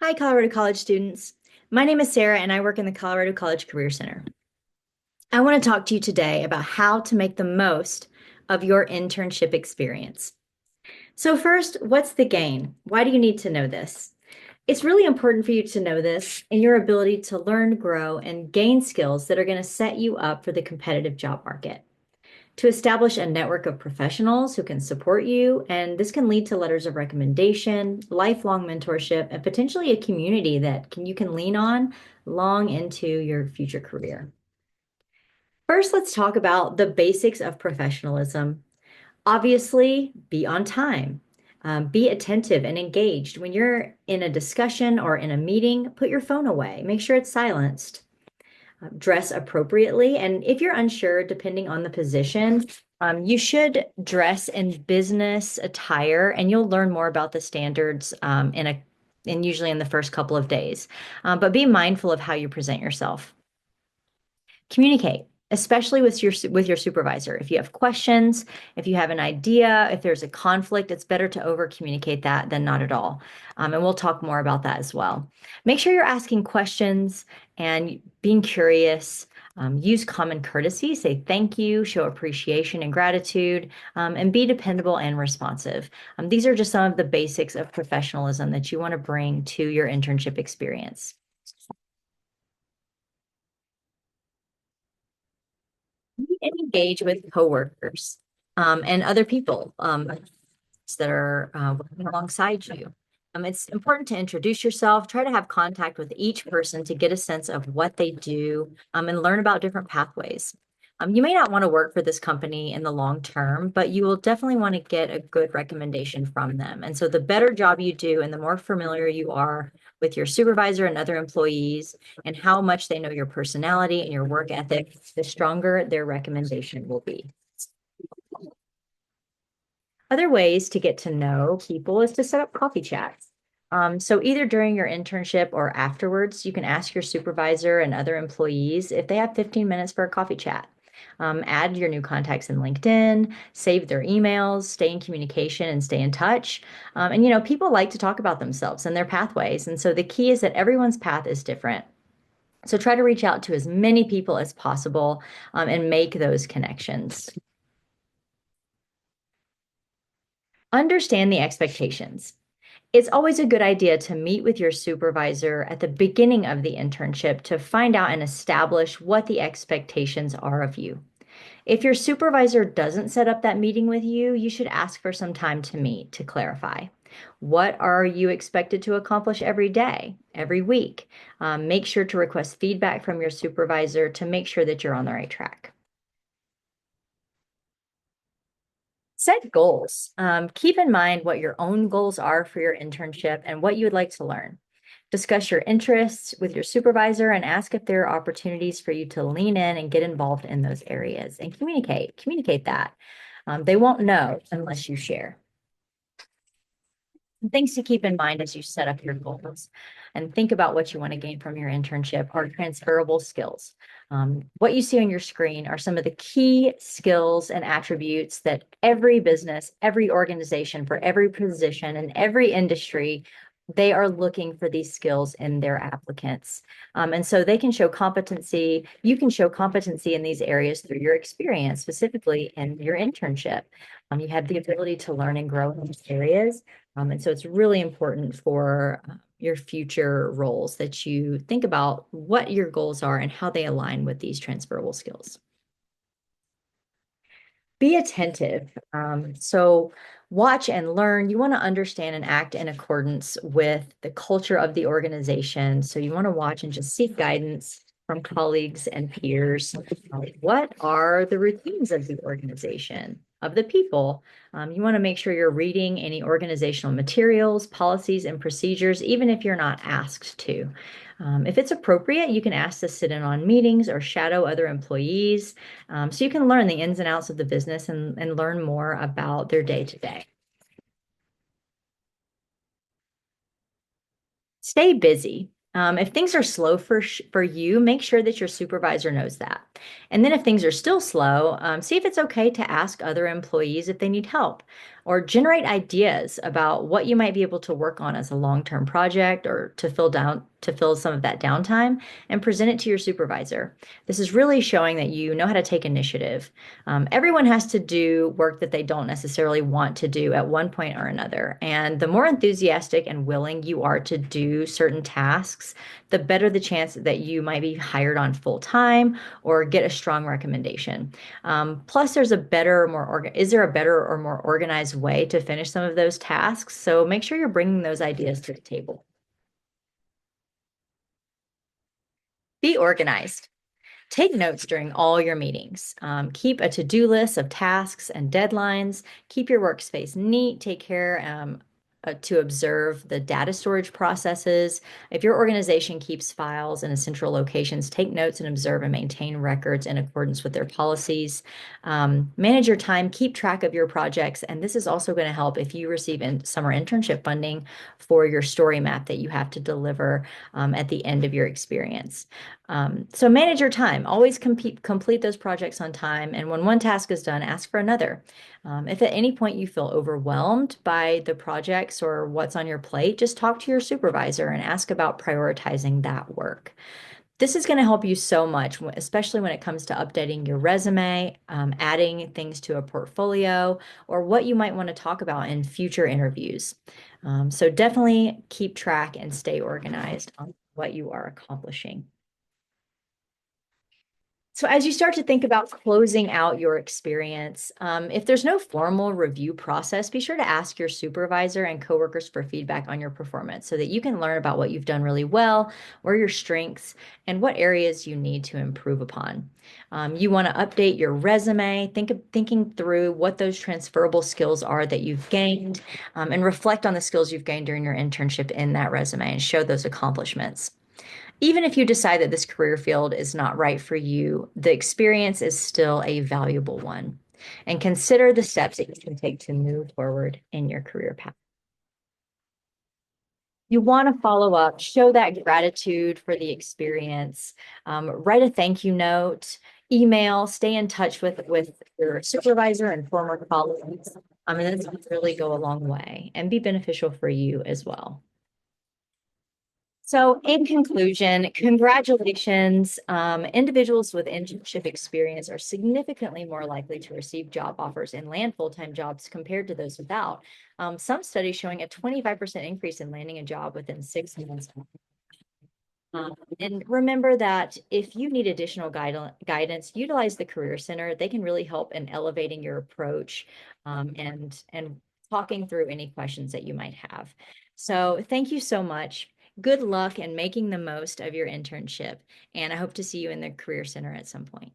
Hi, Colorado College students. My name is Sarah, and I work in the Colorado College Career Center. I want to talk to you today about how to make the most of your internship experience. So, first, what's the gain? Why do you need to know this? It's really important for you to know this in your ability to learn, grow, and gain skills that are going to set you up for the competitive job market. To establish a network of professionals who can support you. And this can lead to letters of recommendation, lifelong mentorship, and potentially a community that you can lean on long into your future career. First, let's talk about the basics of professionalism. Obviously, be on time. Be attentive and engaged. When you're in a discussion or in a meeting, put your phone away. Make sure it's silenced. Dress appropriately. And if you're unsure, depending on the position, you should dress in business attire, and you'll learn more about the standards and usually in the first couple of days. But be mindful of how you present yourself. Communicate, especially with your supervisor. If you have questions, if you have an idea, if there's a conflict, it's better to over communicate that than not at all. And we'll talk more about that as well. Make sure you're asking questions and being curious. Use common courtesy, say thank you, show appreciation and gratitude, and be dependable and responsive. These are just some of the basics of professionalism that you want to bring to your internship experience. And engage with coworkers and other people that are working alongside you. It's important to introduce yourself, try to have contact with each person to get a sense of what they do and learn about different pathways. You may not want to work for this company in the long term, but you will definitely want to get a good recommendation from them. And so the better job you do and the more familiar you are with your supervisor and other employees and how much they know your personality and your work ethic, the stronger their recommendation will be. Other ways to get to know people is to set up coffee chats. So either during your internship or afterwards, you can ask your supervisor and other employees if they have 15 minutes for a coffee chat. Add your new contacts in LinkedIn, save their emails, stay in communication and stay in touch. And people like to talk about themselves and their pathways. And so the key is that everyone's path is different. So try to reach out to as many people as possible and make those connections. Understand the expectations. It's always a good idea to meet with your supervisor at the beginning of the internship to find out and establish what the expectations are of you. If your supervisor doesn't set up that meeting with you, you should ask for some time to meet to clarify. What are you expected to accomplish every day, every week? Make sure to request feedback from your supervisor to make sure that you're on the right track. Set goals. Keep in mind what your own goals are for your internship and what you would like to learn. Discuss your interests with your supervisor and ask if there are opportunities for you to lean in and get involved in those areas and communicate that. They won't know unless you share. Things to keep in mind as you set up your goals and think about what you want to gain from your internship are transferable skills. What you see on your screen are some of the key skills and attributes that every business, every organization, for every position, and every industry, they are looking for these skills in their applicants. And so they can show competency. You can show competency in these areas through your experience, specifically in your internship. You have the ability to learn and grow in these areas. And so it's really important for your future roles that you think about what your goals are and how they align with these transferable skills. Be attentive. So watch and learn. You want to understand and act in accordance with the culture of the organization. So you want to watch and just seek guidance from colleagues and peers. What are the routines of the organization, of the people? You want to make sure you're reading any organizational materials, policies, and procedures, even if you're not asked to. If it's appropriate, you can ask to sit in on meetings or shadow other employees so you can learn the ins and outs of the business and learn more about their day to day. Stay busy. If things are slow for you, make sure that your supervisor knows that. And then if things are still slow, see if it's okay to ask other employees if they need help. or generate ideas about what you might be able to work on as a long-term project or to fill some of that downtime and present it to your supervisor. This is really showing that you know how to take initiative. Everyone has to do work that they don't necessarily want to do at one point or another. And the more enthusiastic and willing you are to do certain tasks, the better the chance that you might be hired on full time or get a strong recommendation. Plus, is there a better or more organized way to finish some of those tasks? So make sure you're bringing those ideas to the table. Be organized. Take notes during all your meetings. Keep a to-do list of tasks and deadlines. Keep your workspace neat. Take care to observe the data storage processes. If your organization keeps files in central locations, take notes and observe and maintain records in accordance with their policies. Manage your time. Keep track of your projects. And this is also going to help if you receive summer internship funding for your story map that you have to deliver at the end of your experience. So manage your time. Always complete those projects on time. And when one task is done, ask for another. If at any point you feel overwhelmed by the projects or what's on your plate, just talk to your supervisor and ask about prioritizing that work. This is going to help you so much, especially when it comes to updating your resume, adding things to a portfolio, or what you might want to talk about in future interviews. So definitely keep track and stay organized on what you are accomplishing. So as you start to think about closing out your experience, if there's no formal review process, be sure to ask your supervisor and coworkers for feedback on your performance so that you can learn about what you've done really well, where your strengths, and what areas you need to improve upon. You want to update your resume, thinking through what those transferable skills are that you've gained, and reflect on the skills you've gained during your internship in that resume and show those accomplishments. Even if you decide that this career field is not right for you, the experience is still a valuable one. And consider the steps that you can take to move forward in your career path. You want to follow up, show that gratitude for the experience, write a thank you note, email, stay in touch with your supervisor and former colleagues. And this will really go a long way and be beneficial for you as well. So, in conclusion, congratulations. Individuals with internship experience are significantly more likely to receive job offers and land full-time jobs compared to those without. Some studies showing a 25% increase in landing a job within 6 months. And remember that if you need additional guidance, utilize the Career Center. They can really help in elevating your approach and talking through any questions that you might have. So thank you so much. Good luck in making the most of your internship, and I hope to see you in the Career Center at some point.